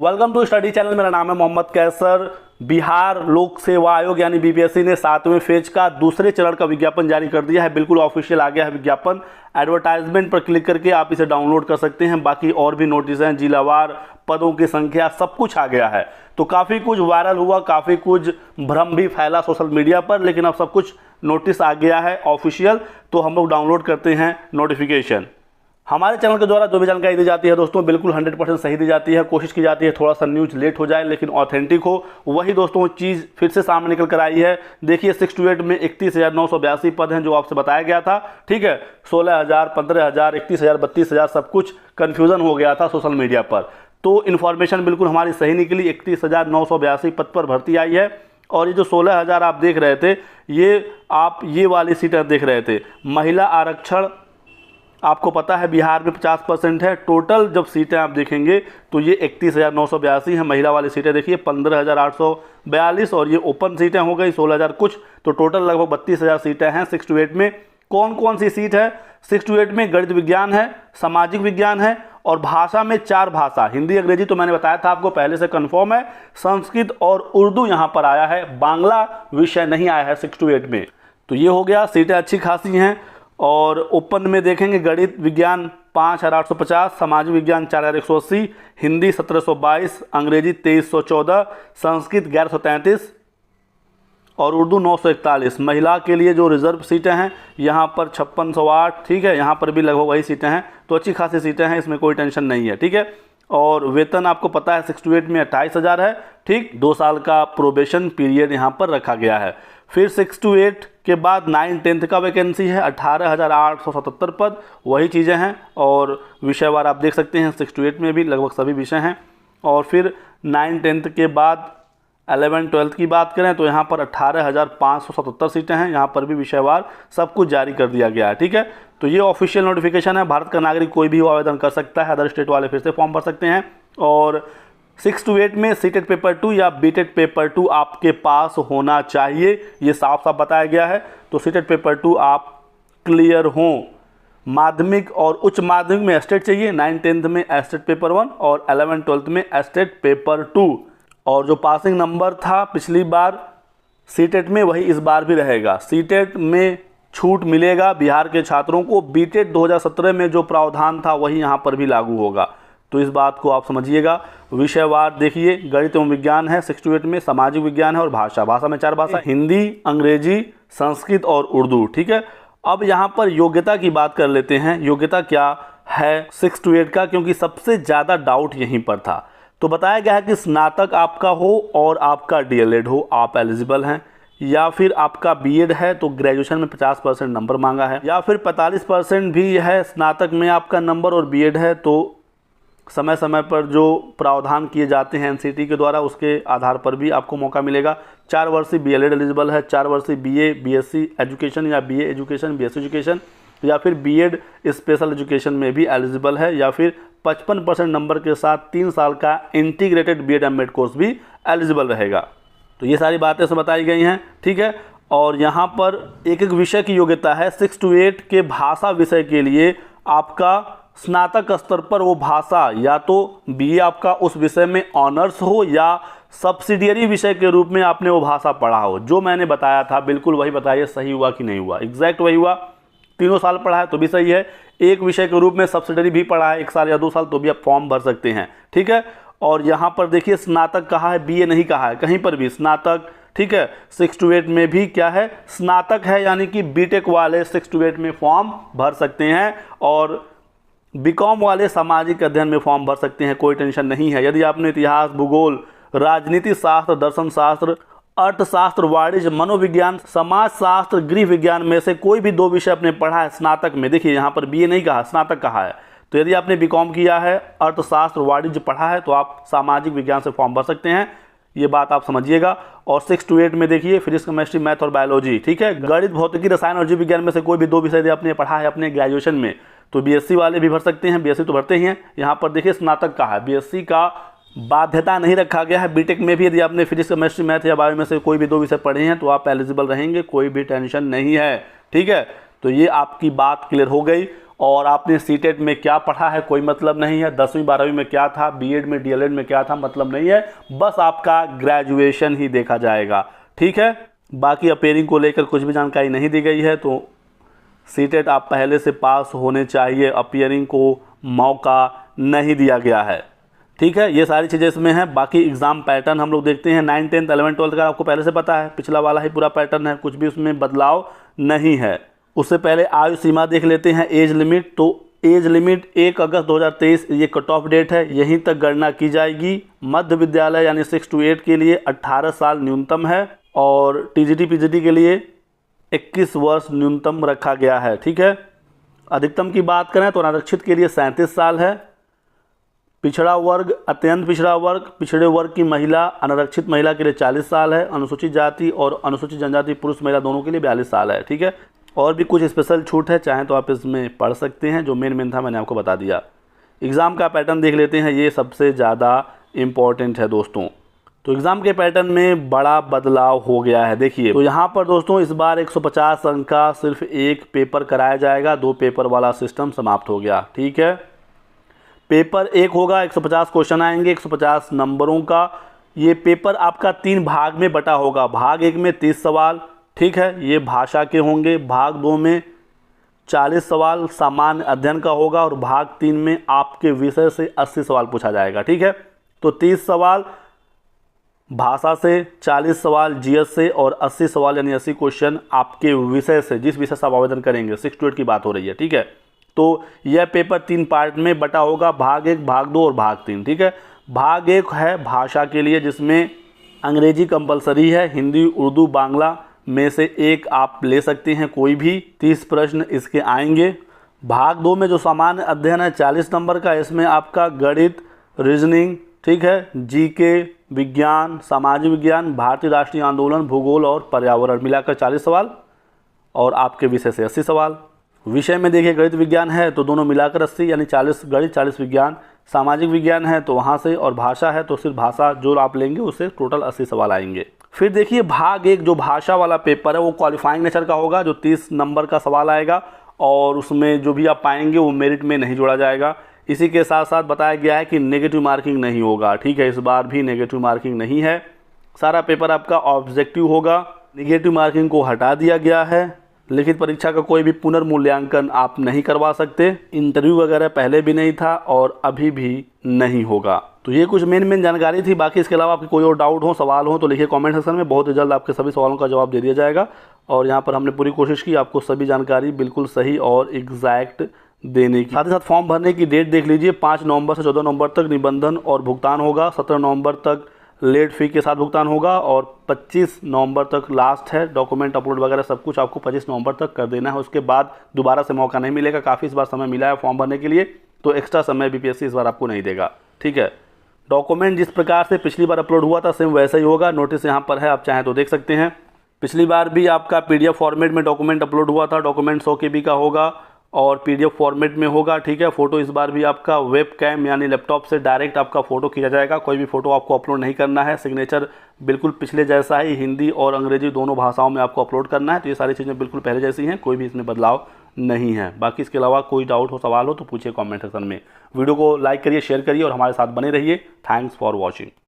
Welcome to study channel. मेरा नाम है मोहम्मद कैसर। बिहार लोक सेवा आयोग यानी बीपीएससी ने 7वें फेज का दूसरे चरण का विज्ञापन जारी कर दिया है। बिल्कुल ऑफिशियल आ गया है विज्ञापन। एडवर्टाइजमेंट पर क्लिक करके आप इसे डाउनलोड कर सकते हैं। बाकी और भी नोटिस हैं, जिलावार, पदों की संख्या, सब कुछ आ गया है। तो काफ़ी कुछ वायरल हुआ, काफ़ी कुछ भ्रम भी फैला सोशल मीडिया पर, लेकिन अब सब कुछ नोटिस आ गया है ऑफिशियल। तो हम लोग डाउनलोड करते हैं नोटिफिकेशन। हमारे चैनल के द्वारा जो भी जानकारी दी जाती है दोस्तों, बिल्कुल 100% सही दी जाती है। कोशिश की जाती है थोड़ा सा न्यूज़ लेट हो जाए लेकिन ऑथेंटिक हो। वही दोस्तों चीज़ फिर से सामने निकल कर आई है। देखिए 6 to 8 में 31,982 पद हैं जो आपसे बताया गया था। ठीक है, 16,000, 15,000, 31,000, 32,000 सब कुछ कन्फ्यूज़न हो गया था सोशल मीडिया पर। तो इन्फॉर्मेशन बिल्कुल हमारी सही निकली। 31,982 पद पर भर्ती आई है। और ये जो 16,000 आप देख रहे थे, ये वाली सीटें देख रहे थे। महिला आरक्षण आपको पता है बिहार में 50% है। टोटल जब सीटें आप देखेंगे तो ये 31,982 है। महिला वाली सीटें देखिए 15,842 और ये ओपन सीटें हो गई 16,000 कुछ। तो टोटल लगभग 32,000 सीटें हैं 6 to 8 में। कौन कौन सी सीट है 6 to 8 में? गणित विज्ञान है, सामाजिक विज्ञान है और भाषा में 4 भाषा, हिंदी अंग्रेजी तो मैंने बताया था आपको पहले से कन्फर्म है। संस्कृत और उर्दू यहाँ पर आया है, बांग्ला विषय नहीं आया है 6 to 8 में। तो ये हो गया, सीटें अच्छी खासी हैं। और ओपन में देखेंगे गणित विज्ञान 5,850, सामाजिक विज्ञान 4,180, हिंदी 1,722, अंग्रेजी 2,314, संस्कृत 1,133 और उर्दू 941। महिला के लिए जो रिजर्व सीटें हैं यहाँ पर 5608। ठीक है, यहाँ पर भी लगभग वही सीटें हैं। तो अच्छी खासी सीटें हैं, इसमें कोई टेंशन नहीं है। ठीक है, और वेतन आपको पता है 6 to 8 में 28,000 है। ठीक, 2 साल का प्रोबेशन पीरियड यहाँ पर रखा गया है। फिर 6 to 8 के बाद 9-10 का वैकेंसी है 18,877 पद, वही चीज़ें हैं। और विषयवार आप देख सकते हैं 6 to 8 में भी लगभग सभी विषय हैं। और फिर 9-10 के बाद 11-12 की बात करें तो यहाँ पर 18,577 सीटें हैं। यहाँ पर भी विषयवार सब कुछ जारी कर दिया गया है। ठीक है, तो ये ऑफिशियल नोटिफिकेशन है। भारत का नागरिक कोई भी आवेदन कर सकता है। अदर स्टेट वाले फिर से फॉर्म भर सकते हैं। और 6 to 8 में सीटेट पेपर 2 या बीटेट पेपर 2 आपके पास होना चाहिए, ये साफ साफ बताया गया है। तो सीटेट पेपर 2 आप क्लियर हों। माध्यमिक और उच्च माध्यमिक में एस्टेट चाहिए, 9-10 में एस्टेट पेपर 1 और 11-12 में एस्टेट पेपर 2। और जो पासिंग नंबर था पिछली बार सीटेट में, वही इस बार भी रहेगा। सीटेट में छूट मिलेगा बिहार के छात्रों को। बीटेट 2017 में जो प्रावधान था वही यहाँ पर भी लागू होगा। तो इस बात को आप समझिएगा। विषयवार देखिए, गणित एवं विज्ञान है 6 to 8 में, सामाजिक विज्ञान है और भाषा में 4 भाषा, हिंदी, अंग्रेजी, संस्कृत और उर्दू। ठीक है, अब यहाँ पर योग्यता की बात कर लेते हैं। योग्यता क्या है 6 to 8 का, क्योंकि सबसे ज़्यादा डाउट यहीं पर था। तो बताया गया है कि स्नातक आपका हो और आपका डीएलएड हो, आप एलिजिबल हैं। या फिर आपका बीएड है तो ग्रेजुएशन में 50% नंबर मांगा है, या फिर 45% भी है स्नातक में आपका नंबर और बीएड है तो समय समय पर जो प्रावधान किए जाते हैं एनसीटी के द्वारा उसके आधार पर भी आपको मौका मिलेगा। 4 वर्षीय बीएलएड एलिजिबल है, 4 वर्षीय बीए बीएससी एजुकेशन या बीए एजुकेशन बीएससी एजुकेशन या फिर बीएड स्पेशल एजुकेशन में भी एलिजिबल है, या फिर 55% नंबर के साथ 3 साल का इंटीग्रेटेड बीएड एमएड कोर्स भी एलिजिबल रहेगा। तो ये सारी बातें सब बताई गई हैं। ठीक है, और यहाँ पर एक एक विषय की योग्यता है। 6 to 8 के भाषा विषय के लिए आपका स्नातक स्तर पर वो भाषा, या तो बीए आपका उस विषय में ऑनर्स हो या सब्सिडियरी विषय के रूप में आपने वो भाषा पढ़ा हो। जो मैंने बताया था बिल्कुल वही बताइए, सही हुआ कि नहीं हुआ? एग्जैक्ट वही हुआ। 3 साल पढ़ा है तो भी सही है। एक विषय के रूप में सब्सिडियरी भी पढ़ा है 1 साल या 2 साल तो भी आप फॉर्म भर सकते हैं। ठीक है, और यहाँ पर देखिए स्नातक कहा है, बीए नहीं कहा है कहीं पर भी, स्नातक। ठीक है, 6 to 8 में भी क्या है, स्नातक है, यानी कि बीटेक वाले 6 to 8 में फॉर्म भर सकते हैं। और बीकॉम वाले सामाजिक अध्ययन में फॉर्म भर सकते हैं, कोई टेंशन नहीं है। यदि आपने इतिहास, भूगोल, राजनीति शास्त्र, दर्शन शास्त्र, अर्थशास्त्र, वाणिज्य, मनोविज्ञान, समाज शास्त्र, गृह विज्ञान में से कोई भी 2 विषय आपने पढ़ा है स्नातक में, देखिए यहाँ पर बीए नहीं कहा, स्नातक कहा है। तो यदि आपने बीकॉम किया है, अर्थशास्त्र, वाणिज्य पढ़ा है तो आप सामाजिक विज्ञान से फॉर्म भर सकते हैं। ये बात आप समझिएगा। और 6 to 8 में देखिए फिजिक्स, केमिस्ट्री, मैथ और बायोलॉजी। ठीक है, गणित, भौतिकी, रसायन और जीव विज्ञान में से कोई भी 2 विषय यदि आपने पढ़ा है अपने ग्रेजुएशन में तो बीएससी वाले भी भर सकते हैं। बीएससी तो भरते ही हैं। यहाँ पर देखिए स्नातक का है, बीएससी का बाध्यता नहीं रखा गया है। बीटेक में भी यदि आपने फिजिक्स, केमिस्ट्री, मैथ या बायो में से कोई भी 2 विषय पढ़े हैं तो आप एलिजिबल रहेंगे, कोई भी टेंशन नहीं है। ठीक है, तो ये आपकी बात क्लियर हो गई। और आपने सीटेट में क्या पढ़ा है कोई मतलब नहीं है, 10वीं 12वीं में क्या था, बीएड में डीएलएड में क्या था मतलब नहीं है, बस आपका ग्रेजुएशन ही देखा जाएगा। ठीक है, बाकी अपेयरिंग को लेकर कुछ भी जानकारी नहीं दी गई है। तो सीटेट आप पहले से पास होने चाहिए, अपियरिंग को मौका नहीं दिया गया है। ठीक है, ये सारी चीज़ें इसमें हैं। बाकी एग्ज़ाम पैटर्न हम लोग देखते हैं, 9, 10, 11, 12 का आपको पहले से पता है, पिछला वाला ही पूरा पैटर्न है, कुछ भी उसमें बदलाव नहीं है। उससे पहले आयु सीमा देख लेते हैं, एज लिमिट। तो एज लिमिट 1 अगस्त 2023 ये कट ऑफ डेट है, यहीं तक गणना की जाएगी। मध्य विद्यालय यानी 6 to 8 के लिए 18 साल न्यूनतम है और टीजीटी पीजीटी के लिए 21 वर्ष न्यूनतम रखा गया है। ठीक है, अधिकतम की बात करें तो अनारक्षित के लिए 37 साल है, पिछड़ा वर्ग, अत्यंत पिछड़ा वर्ग, पिछड़े वर्ग की महिला, अनारक्षित महिला के लिए 40 साल है, अनुसूचित जाति और अनुसूचित जनजाति पुरुष महिला दोनों के लिए 42 साल है। ठीक है, और भी कुछ स्पेशल छूट है, चाहे तो आप इसमें पढ़ सकते हैं, जो मेन था मैंने आपको बता दिया। एग्ज़ाम का पैटर्न देख लेते हैं, ये सबसे ज़्यादा इम्पॉर्टेंट है दोस्तों। तो एग्ज़ाम के पैटर्न में बड़ा बदलाव हो गया है। देखिए, तो यहाँ पर दोस्तों इस बार 150 अंक का सिर्फ एक पेपर कराया जाएगा, 2 पेपर वाला सिस्टम समाप्त हो गया। ठीक है, पेपर 1 होगा, 150 क्वेश्चन आएंगे, 150 नंबरों का। ये पेपर आपका 3 भाग में बटा होगा। भाग 1 में 30 सवाल, ठीक है, ये भाषा के होंगे। भाग 2 में 40 सवाल सामान्य अध्ययन का होगा और भाग 3 में आपके विषय से 80 सवाल पूछा जाएगा। ठीक है, तो 30 सवाल भाषा से, 40 सवाल जीएस से और 80 सवाल यानी 80 क्वेश्चन आपके विषय से, जिस विषय से आप आवेदन करेंगे। 6 to 8 की बात हो रही है। ठीक है, तो यह पेपर 3 पार्ट में बटा होगा, भाग 1, भाग 2 और भाग 3। ठीक है, भाग 1 है भाषा के लिए, जिसमें अंग्रेजी कंपलसरी है, हिंदी, उर्दू, बांग्ला में से एक आप ले सकते हैं, कोई भी। 30 प्रश्न इसके आएंगे। भाग 2 में जो सामान्य अध्ययन है 40 नंबर का, इसमें आपका गणित, रीजनिंग, ठीक है, जीके, विज्ञान, सामाजिक विज्ञान, भारतीय राष्ट्रीय आंदोलन, भूगोल और पर्यावरण मिलाकर 40 सवाल और आपके विषय से 80 सवाल। विषय में देखिए गणित विज्ञान है तो दोनों मिलाकर 80 यानी 40 गणित 40 विज्ञान, सामाजिक विज्ञान है तो वहाँ से, और भाषा है तो सिर्फ भाषा जो आप लेंगे उससे टोटल 80 सवाल आएंगे। फिर देखिए भाग 1 जो भाषा वाला पेपर है वो क्वालिफाइंग नेचर का होगा, जो 30 नंबर का सवाल आएगा और उसमें जो भी आप पाएंगे वो मेरिट में नहीं जोड़ा जाएगा। इसी के साथ साथ बताया गया है कि नेगेटिव मार्किंग नहीं होगा। ठीक है, इस बार भी नेगेटिव मार्किंग नहीं है, सारा पेपर आपका ऑब्जेक्टिव होगा। नेगेटिव मार्किंग को हटा दिया गया है। लिखित परीक्षा का कोई भी पुनर्मूल्यांकन आप नहीं करवा सकते, इंटरव्यू वगैरह पहले भी नहीं था और अभी भी नहीं होगा। तो ये कुछ मेन जानकारी थी। बाकी इसके अलावा आपके कोई और डाउट हो, सवाल हो तो लिखिए कमेंट सेक्शन में, बहुत जल्द आपके सभी सवालों का जवाब दे दिया जाएगा। और यहाँ पर हमने पूरी कोशिश की आपको सभी जानकारी बिल्कुल सही और एग्जैक्ट देने की। साथ ही साथ फॉर्म भरने की डेट देख लीजिए, 5 नवंबर से 14 नवंबर तक निबंधन और भुगतान होगा, 17 नवंबर तक लेट फी के साथ भुगतान होगा और 25 नवंबर तक लास्ट है। डॉक्यूमेंट अपलोड वगैरह सब कुछ आपको 25 नवंबर तक कर देना है, उसके बाद दोबारा से मौका नहीं मिलेगा। काफ़ी इस बार समय मिला है फॉर्म भरने के लिए, तो एक्स्ट्रा समय बीपीएससी इस बार आपको नहीं देगा। ठीक है, डॉक्यूमेंट जिस प्रकार से पिछली बार अपलोड हुआ था सेम वैसा ही होगा। नोटिस यहाँ पर है, आप चाहें तो देख सकते हैं। पिछली बार भी आपका पीडीएफ फॉर्मेट में डॉक्यूमेंट अपलोड हुआ था, डॉक्यूमेंट 100 KB का होगा और पीडीएफ फॉर्मेट में होगा। ठीक है, फोटो इस बार भी आपका वेब कैम यानी लैपटॉप से डायरेक्ट आपका फोटो खींचा जाएगा, कोई भी फोटो आपको अपलोड नहीं करना है। सिग्नेचर बिल्कुल पिछले जैसा ही हिंदी और अंग्रेजी दोनों भाषाओं में आपको अपलोड करना है। तो ये सारी चीज़ें बिल्कुल पहले जैसी हैं, कोई भी इसमें बदलाव नहीं है। बाकी इसके अलावा कोई डाउट हो, सवाल हो तो पूछिए कमेंट सेक्शन में। वीडियो को लाइक करिए, शेयर करिए और हमारे साथ बने रहिए। Thanks for watching.